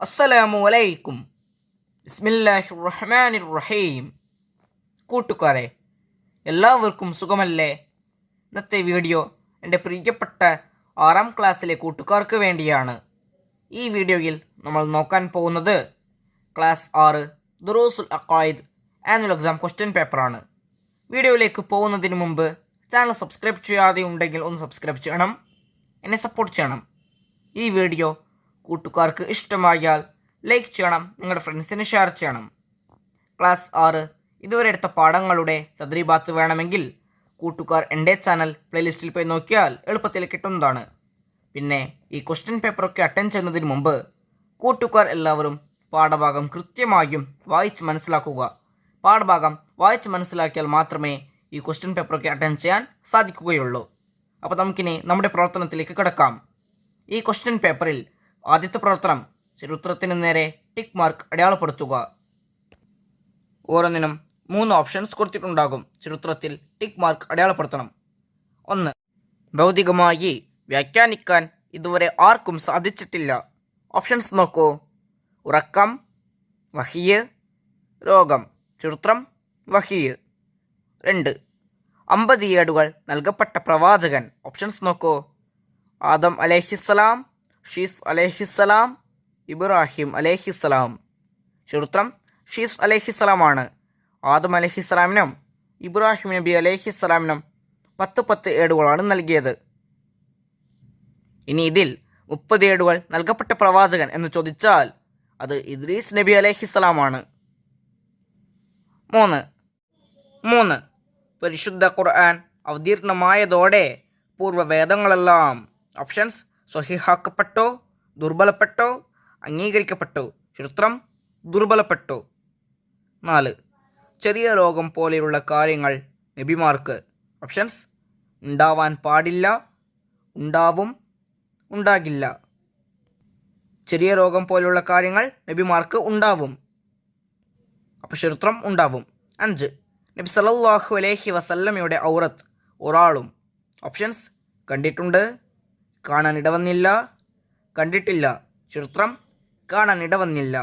അസ്സലാമു അലൈക്കും. ബിസ്മില്ലാഹിർ റഹ്മാനിർ റഹീം. കൂട്ടുകാരെ, എല്ലാവർക്കും സുഖമല്ലേ? ഇന്നത്തെ വീഡിയോ എൻ്റെ പ്രിയപ്പെട്ട 6ാം ക്ലാസ്സിലെ കൂട്ടുകാർക്ക് വേണ്ടിയാണ്. ഈ വീഡിയോയിൽ നമ്മൾ നോക്കാൻ പോകുന്നത് ക്ലാസ് 6 ദുറൂസുൽ അഖായിദ് ആനുവൽ എക്സാം ക്വസ്റ്റ്യൻ പേപ്പറാണ്. വീഡിയോയിലേക്ക് പോകുന്നതിന് മുമ്പ് ചാനൽ സബ്സ്ക്രൈബ് ചെയ്യാതെ ഉണ്ടെങ്കിൽ ഒന്ന് സബ്സ്ക്രൈബ് ചെയ്യണം, എന്നെ സപ്പോർട്ട് ചെയ്യണം. ഈ വീഡിയോ കൂട്ടുകാർക്ക് ഇഷ്ടമായാൽ ലൈക്ക് ചെയ്യണം, നിങ്ങളുടെ ഫ്രണ്ട്സിന് ഷെയർ ചെയ്യണം. ക്ലാസ് 6 ഇതുവരെ എടുത്ത പാഠങ്ങളുടെ തദ്രീബാത്ത് വേണമെങ്കിൽ കൂട്ടുകാർ എൻ്റെ ചാനൽ പ്ലേലിസ്റ്റിൽ പോയി നോക്കിയാൽ എളുപ്പത്തിൽ കിട്ടുന്നതാണ്. പിന്നെ ഈ ക്വസ്റ്റ്യൻ പേപ്പറൊക്കെ അറ്റൻഡ് ചെയ്യുന്നതിന് മുമ്പ് കൂട്ടുകാർ എല്ലാവരും പാഠഭാഗം കൃത്യമായും വായിച്ച് മനസ്സിലാക്കുക. പാഠഭാഗം വായിച്ച് മനസ്സിലാക്കിയാൽ മാത്രമേ ഈ ക്വസ്റ്റ്യൻ പേപ്പറൊക്കെ അറ്റൻഡ് ചെയ്യാൻ സാധിക്കുകയുള്ളൂ. അപ്പോൾ നമുക്കിനി നമ്മുടെ പ്രവർത്തനത്തിലേക്ക് കിടക്കാം. ഈ ക്വസ്റ്റ്യൻ പേപ്പറിൽ ആദ്യത്തെ പ്രവർത്തനം ചരിത്രത്തിന് നേരെ ടിക്ക് മാർക്ക് അടയാളപ്പെടുത്തുക. ഓരോന്നിനും 3 ഓപ്ഷൻസ് കൊടുത്തിട്ടുണ്ടാകും. ചരിത്രത്തിൽ ടിക്ക് മാർക്ക് അടയാളപ്പെടുത്തണം. 1. ഭൗതികമായി വ്യാഖ്യാനിക്കാൻ ഇതുവരെ ആർക്കും സാധിച്ചിട്ടില്ല. ഓപ്ഷൻസ് നോക്കൂ. ഉറക്കം, വഹിയ്, രോഗം. ചരിത്രം, വഹിയ്. 2. 50 ഏടുകൾ നൽകപ്പെട്ട പ്രവാചകൻ. ഓപ്ഷൻസ് നോക്കൂ. ആദം അലൈഹിസ്സലാം, ഷീസ് അലൈഹിസ്സലാം, ഇബ്രാഹിം അലൈഹിസ്സലാം. ചരിത്രം ഷീസ് അലൈഹിസ്സലാമാണ്. ആദം അലൈഹിസ്സലാമിനും ഇബ്രാഹിം നബി അലൈഹിസ്സലാമിനും 10 ഏടുകളാണ് നൽകിയത്. ഇനി ഇതിൽ 30 ഏടുകൾ നൽകപ്പെട്ട പ്രവാചകൻ എന്ന് ചോദിച്ചാൽ അത് ഇദ്രീസ് നബി അലൈഹിസ്സലാമാണ്. 3. പരിശുദ്ധ ഖുർആൻ അവതീർണമായതോടെ പൂർവ്വവേദങ്ങളെല്ലാം. ഓപ്ഷൻസ് സ്വഹീഹാക്കപ്പെട്ടോ, ദുർബലപ്പെട്ടോ, അംഗീകരിക്കപ്പെട്ടോ. ചരിത്രം ദുർബലപ്പെട്ടു. 4. ചെറിയ രോഗം പോലെയുള്ള കാര്യങ്ങൾ നബിമാർക്ക്. ഓപ്ഷൻസ് ഉണ്ടാവാൻ പാടില്ല, ഉണ്ടാവും, ഉണ്ടാകില്ല. ചെറിയ രോഗം പോലെയുള്ള കാര്യങ്ങൾ നബിമാർക്ക് ഉണ്ടാവും. അപ്പോൾ ചരിത്രം ഉണ്ടാവും. 5. നബി സല്ലല്ലാഹു അലൈഹി വസല്ലമയുടെ ഔറത്ത് ഒരാളും. ഓപ്ഷൻസ് കണ്ടിട്ടുണ്ട്, കാണാൻ ഇടവന്നില്ല, കണ്ടിട്ടില്ല. ചരിത്രം കാണാൻ ഇടവന്നില്ല.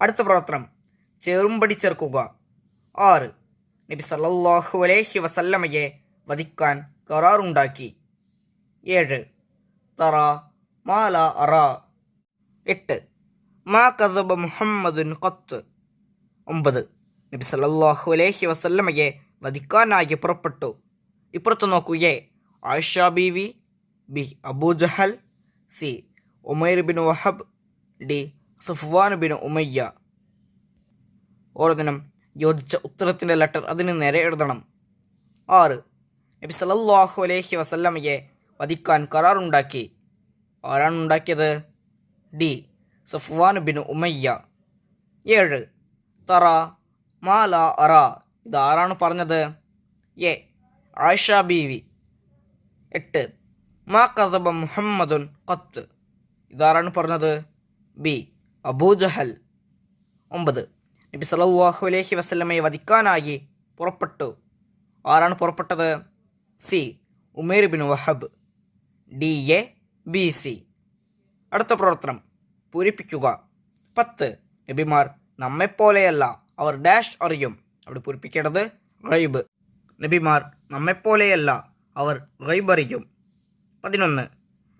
അടുത്ത പ്രവർത്തനം ചേറുംപടി ചേർക്കുക. 6. നബി സല്ലല്ലാഹു അലൈഹി വസല്ലമയെ വധിക്കാൻ കരാറുണ്ടാക്കി. 7. തറ മാല അറ. 8. മാ കദബ മുഹമ്മദുൻ ഖത്ത്. 9. നബി സല്ലല്ലാഹു അലൈഹി വസല്ലമയെ വധിക്കാനായി പുറപ്പെട്ടു. ഇപ്പുറത്ത് നോക്കൂ. A Ayisha Beevi, B Abu Jahl, C Umair bin Wahab, D Safwan bin Umayya. ഓരോന്നിനും യോജിച്ച ഉത്തരത്തിൻ്റെ ലെറ്റർ അതിന് നേരെ എഴുതണം. 6. നബി സല്ലല്ലാഹു അലൈഹി വസല്ലമയെ വധിക്കാൻ കരാറുണ്ടാക്കി. ആരാണ് ഉണ്ടാക്കിയത്? D Safwan bin Umayya. 7. തറ മാല അറ. ഇതാരാണ് പറഞ്ഞത്? എ ആയിഷ ബീവി. 8. മാ കദബ മുഹമ്മദുൻ ഖത്ത്. ഇതാരാണ് പറഞ്ഞത്? ബി അബൂജഹൽ. 9. നബി സല്ലല്ലാഹു അലൈഹി വസല്ലമയെ വധിക്കാനായി പുറപ്പെട്ടു. ആരാണ് പുറപ്പെട്ടത്? C Umair bin Wahab. D A B C. അടുത്ത പ്രവർത്തനം പൂരിപ്പിക്കുക. 10. നബിമാർ നമ്മെപ്പോലെയല്ല, അവർ ഡാഷ് അറിയും. അവിടെ പൂരിപ്പിക്കേണ്ടത് ഗൈബ്. നബിമാർ നമ്മെപ്പോലെയല്ല, അവർ ഗൈബ് അറിയും. 11.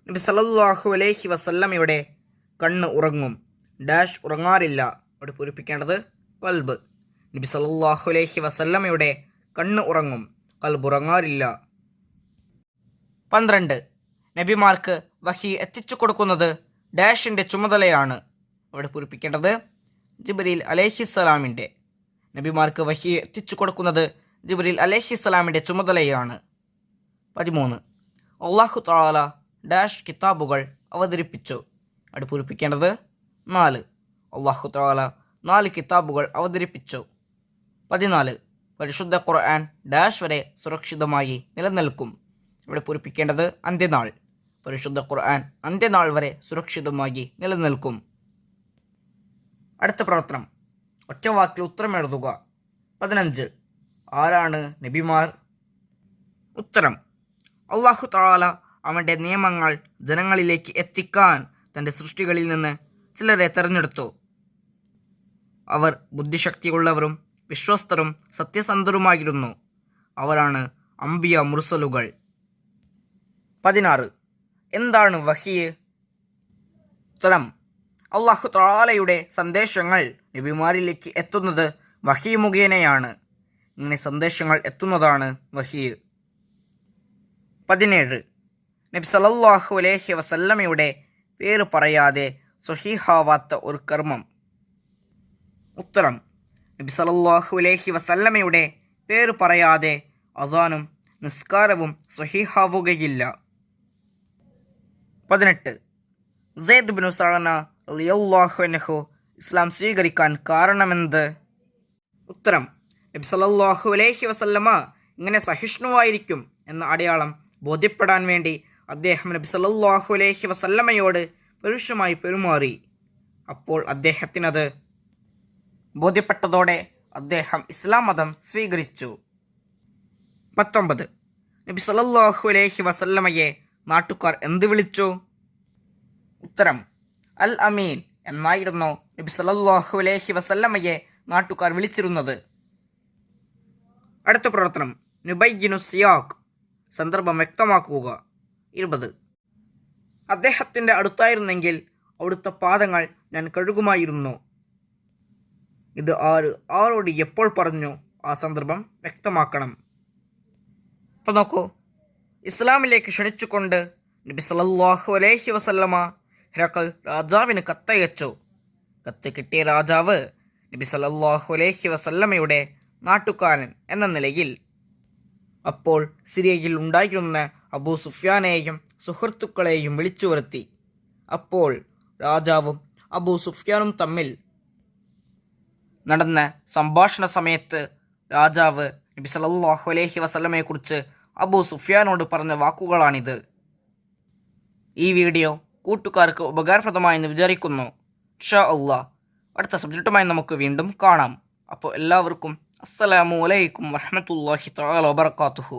നബി സല്ലല്ലാഹു അലൈഹി വസല്ലമയുടെ കണ്ണ് ഉറങ്ങും, ഡാഷ് ഉറങ്ങാറില്ല. അവിടെ പൂരിപ്പിക്കേണ്ടത് കൽബ്. നബി സല്ലല്ലാഹു അലൈഹി വസല്ലമയുടെ കണ്ണ് ഉറങ്ങും, കൽബ് ഉറങ്ങാറില്ല. 12. നബിമാർക്ക് വഹി എത്തിച്ചു കൊടുക്കുന്നത് ഡാഷിൻ്റെ ചുമതലയാണ്. അവിടെ പൂരിപ്പിക്കേണ്ടത് ജിബ്രീൽ അലൈഹിസ്സലാമിൻ്റെ. നബിമാർക്ക് വഹി എത്തിച്ചു കൊടുക്കുന്നത് ജിബ്രീൽ അലൈഹിസ്സലാമിൻ്റെ ചുമതലയാണ്. 13. അല്ലാഹു തആല ഡാഷ് കിതാബുകൾ അവതരിപ്പിച്ചു. അവിടെ പൂരിപ്പിക്കേണ്ടത് 4. അല്ലാഹു തആല 4 കിതാബുകൾ അവതരിപ്പിച്ചു. 14. പരിശുദ്ധ ഖുർആൻ ഡാഷ് വരെ സുരക്ഷിതമായി നിലനിൽക്കും. ഇവിടെ പൂരിപ്പിക്കേണ്ടത് അന്ത്യനാൾ. പരിശുദ്ധ ഖുർആൻ അന്ത്യനാൾ വരെ സുരക്ഷിതമായി നിലനിൽക്കും. അടുത്ത പ്രവർത്തനം ഒറ്റവാക്കിൽ ഉത്തരം എഴുതുക. 15. ആരാണ് നബിമാർ? ഉത്തരം: അല്ലാഹു തആല അവൻ്റെ നിയമങ്ങൾ ജനങ്ങളിലേക്ക് എത്തിക്കാൻ തൻ്റെ സൃഷ്ടികളിൽ നിന്ന് ചിലരെ തെരഞ്ഞെടുത്തു. അവർ ബുദ്ധിശക്തിയുള്ളവരും വിശ്വസ്തരും സത്യസന്ധരുമായിരുന്നു. അവരാണ് അംബിയ മുർസലുകൾ. 16. എന്താണ് വഹി? ഉത്തരം: അല്ലാഹു തആലയുടെ സന്ദേശങ്ങൾ നബിമാരിലേക്ക് എത്തുന്നത് വഹി മുഖേനയാണ്. ഇങ്ങനെ സന്ദേശങ്ങൾ എത്തുന്നതാണ് വഹി. 17. നബി സല്ലല്ലാഹു അലൈഹി വസല്ലമയുടെ പേര് പറയാതെ സ്വഹീഹാവാത്ത ഒരു കർമ്മം. ഉത്തരം: നബി സല്ലല്ലാഹു അലൈഹി വസല്ലമയുടെ പേര് പറയാതെ അസാനും നിസ്കാരവും സ്വഹീഹാവുകയില്ല. 18. സെയ്ദ് ബിൻ സഅന റളിയല്ലാഹു അൻഹു ഇസ്ലാം സ്വീകരിക്കാൻ കാരണമെന്ത്? ഉത്തരം: നബി സല്ലല്ലാഹു അലൈഹി വസല്ലമ ഇങ്ങനെ സഹിഷ്ണുവായിരിക്കും എന്ന അടയാളം ബോധ്യപ്പെടാൻ വേണ്ടി അദ്ദേഹം നബി സല്ലല്ലാഹു അലൈഹി വസല്ലമയോട് പരുഷമായി പെരുമാറി. അപ്പോൾ അദ്ദേഹത്തിനത് ബോധ്യപ്പെട്ടതോടെ അദ്ദേഹം ഇസ്ലാം മതം സ്വീകരിച്ചു. 19. നബി സല്ലല്ലാഹു അലൈഹി വസല്ലമയെ നാട്ടുകാർ എന്ത് വിളിച്ചു? ഉത്തരം: അൽ അമീൻ എന്നായിരുന്നു നബി സല്ലല്ലാഹു അലൈഹി വസല്ലമയെ നാട്ടുകാർ വിളിച്ചിരുന്നത്. അടുത്ത പ്രവർത്തനം നുബയ്യിനു സിയാഖ്, സന്ദർഭം വ്യക്തമാക്കുക. 20. അദ്ദേഹത്തിൻ്റെ അടുത്തായിരുന്നെങ്കിൽ അവിടുത്തെ പാദങ്ങൾ ഞാൻ കഴുകുമായിരുന്നു. ഇത് ആരോട് എപ്പോൾ പറഞ്ഞു? ആ സന്ദർഭം വ്യക്തമാക്കണം. അപ്പോൾ നോക്കൂ, ഇസ്ലാമിലേക്ക് ക്ഷണിച്ചുകൊണ്ട് നബി സല്ലല്ലാഹു അലൈഹി വസല്ലമ ഹിറഖൽ രാജാവിന് കത്തയച്ചു. കത്ത് കിട്ടിയ രാജാവ് നബി സല്ലല്ലാഹു അലൈഹി വസല്ലമയുടെ നാട്ടുകാരൻ എന്ന നിലയിൽ അപ്പോൾ സിറിയയിൽ ഉണ്ടായിരുന്ന അബൂ സുഫ്യാനെയും സുഹൃത്തുക്കളെയും വിളിച്ചു വരുത്തി. അപ്പോൾ രാജാവും അബൂ സുഫ്യാനും തമ്മിൽ നടന്ന സംഭാഷണ സമയത്ത് രാജാവ് നബി സല്ലല്ലാഹു അലൈഹി വസല്ലമയെക്കുറിച്ച് അബൂ സുഫ്യാനോട് പറഞ്ഞ വാക്കുകളാണിത്. ഈ വീഡിയോ കൂട്ടുകാർക്ക് ഉപകാരപ്രദമായെന്ന് വിചാരിക്കുന്നു. ഇൻഷാ അല്ലാഹ് അടുത്ത സബ്ജക്റ്റുമായി നമുക്ക് വീണ്ടും കാണാം. അപ്പോൾ എല്ലാവർക്കും അസ്സലാമു അലൈക്കും വറഹ്മത്തുള്ളാഹി തആല വബറകാതുഹു.